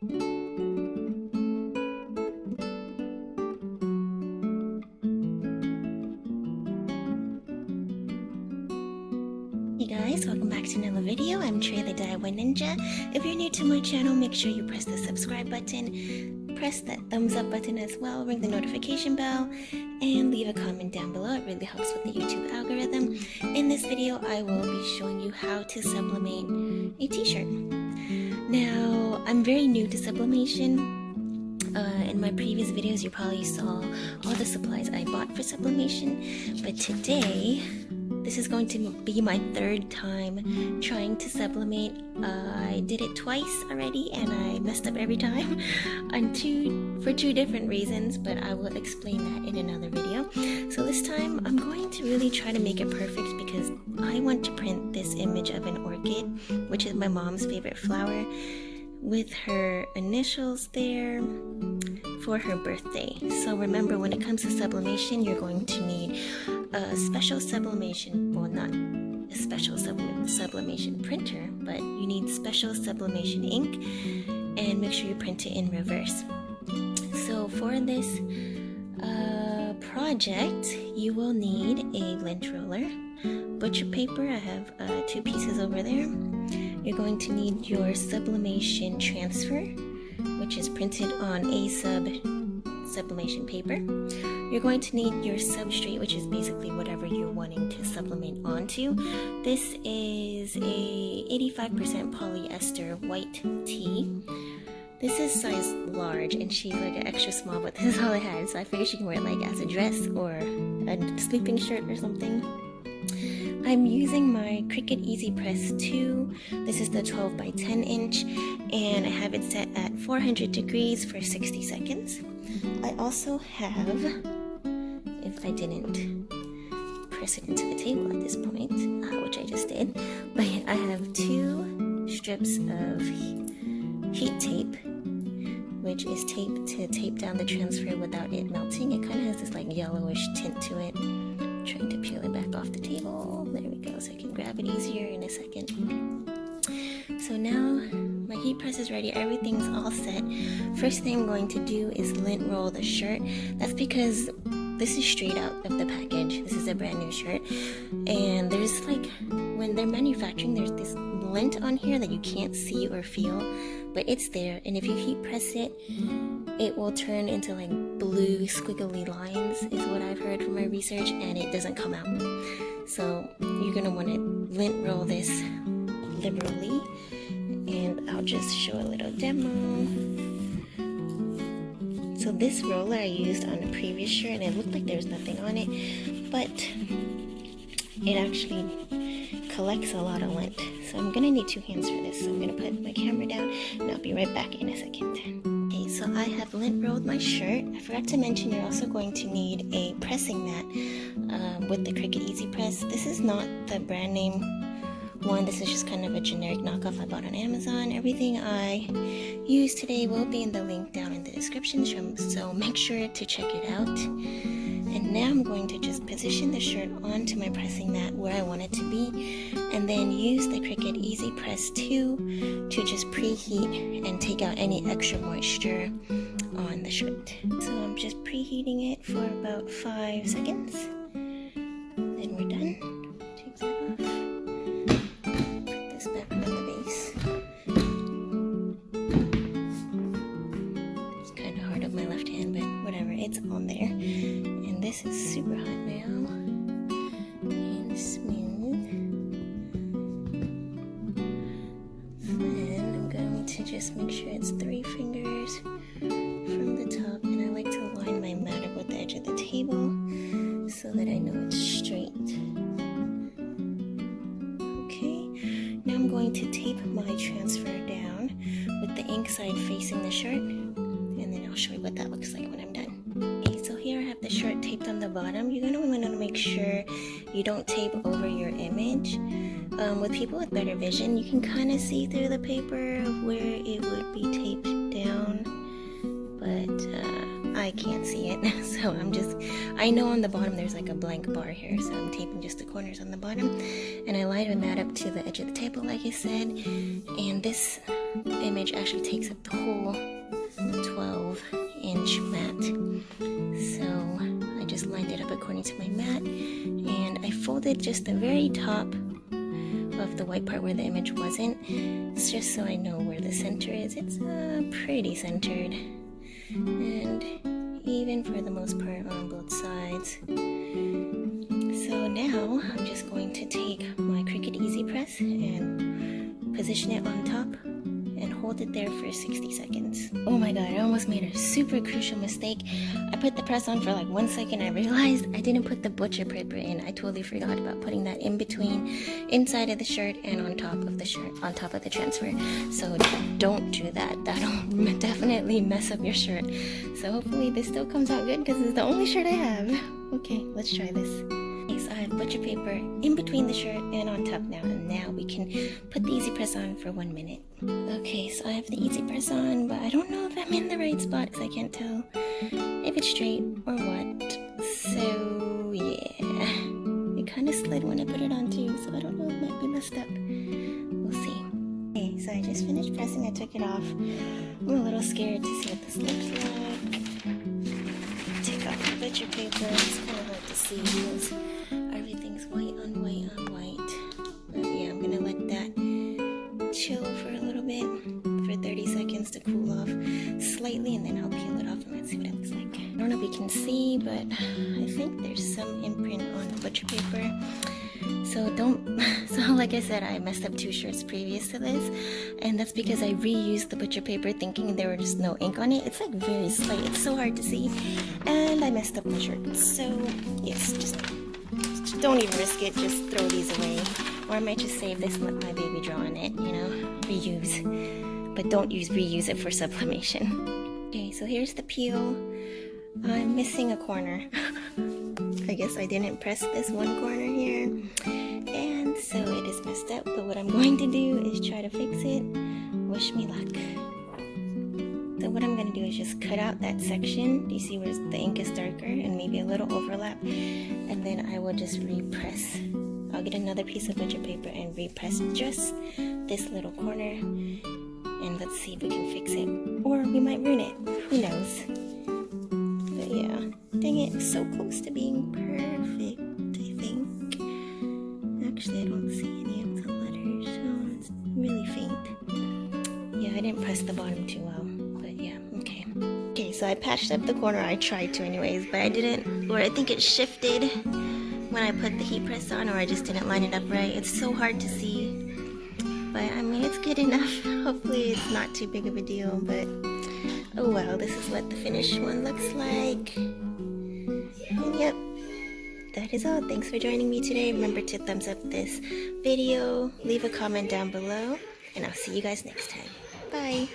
Hey guys, welcome back to another video. I'm Trey the DIY Ninja. If you're new to my channel, make sure you press the subscribe button, press that thumbs up button as well, ring the notification bell, and leave a comment down below. It really helps with the YouTube algorithm. In this video, I will be showing you how to sublimate a t-shirt. Now, I'm very new to sublimation. In my previous videos, you probably saw all the supplies I bought for sublimation, but today, this is going to be my third time trying to sublimate. I did it twice already and I messed up every time for two different reasons, but I will explain that in another video. So this time I'm going to really try to make it perfect because I want to print this image of an orchid, which is my mom's favorite flower, with her initials there for her birthday. So remember, when it comes to sublimation, you're going to need a special sublimation, well, not a special sublimation printer, but you need special sublimation ink, and make sure you print it in reverse. So for this project, you will need a lint roller, butcher paper. I have 2 pieces over there. You're going to need your sublimation transfer, which is printed on sublimation paper. You're going to need your substrate, which is basically whatever you're wanting to sublimate onto. This is a 85% polyester white tee. This is size large, and she's like an extra small, but this is all I had, so I figured she can wear it like as a dress or a sleeping shirt or something. I'm using my CRICUT Easy Press 2. This is the 12 by 10 inch, and I have it set at 400 degrees for 60 seconds. I also have, if I didn't press it into the table at this point, which I just did, but I have 2 strips of heat tape, which is tape to tape down the transfer without it melting. It kind of has this like yellowish tint to it. I'm trying to peel it back off the table. There we go, so I can grab it easier in a second. So now my heat press is ready, everything's all set. First thing I'm going to do is lint roll the shirt. That's because this is straight out of the package. This is a brand new shirt, and there's like, when they're manufacturing, there's this lint on here that you can't see or feel, but it's there, and if you heat press it, it will turn into like blue squiggly lines, is what I've heard from my research, and it doesn't come out. So you're gonna want to lint roll this liberally, and I'll just show a little demo. So this roller I used on the previous shirt, and it looked like there was nothing on it, but it actually collects a lot of lint. So I'm gonna need 2 hands for this. So I'm gonna put my camera down, and I'll be right back in a second. Okay, so I have lint rolled my shirt. I forgot to mention you're also going to need a pressing mat with the CRICUT Easy Press. This is not the brand name one. This is just kind of a generic knockoff I bought on Amazon. Everything I used today will be in the link down in the description, so make sure to check it out. And now I'm going to just position the shirt onto my pressing mat where I want it to be, and then use the CRICUT Easy Press 2 to just preheat and take out any extra moisture on the shirt. So I'm just preheating it for about 5 seconds. Then we're done. Take that off. Put this back on the base. It's kind of hard with my left hand, but whatever, it's on there. And this is super hot now and smooth. And I'm going to just make sure it's 3 fingers from the top, and I like to line my mat up with the edge of the table so that I know it's straight. Okay, now I'm going to tape my transfer down with the ink side facing the shirt, and then I'll show you what that looks like when I'm done. Okay, so here I have the shirt taped on the bottom. You're going to want to make sure you don't tape over your image. With people with better vision, you can kind of see through the paper of where it would be taped down, but I can't see it, so I know on the bottom there's like a blank bar here, so I'm taping just the corners on the bottom, and I line my mat up to the edge of the table like I said, and this image actually takes up the whole hold it just the very top of the white part where the image wasn't. It's just so I know where the center is. It's pretty centered, and even for the most part on both sides. So now I'm just going to take my Cricut Easy Press and position it on top and hold it there for 60 seconds. Oh my god, I almost made a super crucial mistake. I put the press on for like 1 second. I realized I didn't put the butcher paper in. I totally forgot about putting that in between, inside of the shirt and on top of the shirt, on top of the transfer. So don't do that. That'll definitely mess up your shirt. So hopefully this still comes out good because it's the only shirt I have. Okay, let's try this. Okay, so I have butcher paper in between the shirt and on top now, and now we can put the Easy Press on for 1 minute. Okay, so I have the Easy Press on, but I don't know if I'm in the right spot because I can't tell if it's straight or what. So yeah, it kind of slid when I put it on too, so I don't know, it might be messed up. We'll see. Okay, so I just finished pressing. I took it off. I'm a little scared to see what this looks like. Take off the butcher paper. It's kind of hard to see because everything's white on white on white. But yeah, I'm gonna let that chill for a little bit, for 30 seconds to cool off slightly, and then I'll peel it off and let's see what it looks like. I don't know if you can see, but I think there's some imprint on the butcher paper. So like I said, I messed up 2 shirts previous to this, and that's because I reused the butcher paper thinking there was just no ink on it. It's like very slight, it's so hard to see, and I messed up my shirt. So yes, just don't even risk it, just throw these away. Or I might just save this and let my baby draw on it, you know, reuse. But don't reuse it for sublimation. Okay, so here's the peel. I'm missing a corner. I guess I didn't press this one corner here, and so it is messed up, but what I'm going to do is try to fix it. Wish me luck. So what I'm going to do is just cut out that section. Do you see where the ink is darker and maybe a little overlap? And then I will just repress. I'll get another piece of butcher paper and repress just this little corner, and let's see if we can fix it, or we might ruin it. Who knows? But yeah, dang it, so close to being perfect, I think. Actually, I don't see any of the letters, so it's really faint. Yeah, I didn't press the bottom too well, but yeah, okay. Okay, so I patched up the corner. I tried to anyways, but I didn't, or I think it shifted when I put the heat press on, or I just didn't line it up right. It's so hard to see, but I mean, it's good enough. Hopefully it's not too big of a deal, but oh well, this is what the finished one looks like. And yep, that is all. Thanks for joining me today. Remember to thumbs up this video, leave a comment down below, and I'll see you guys next time. Bye!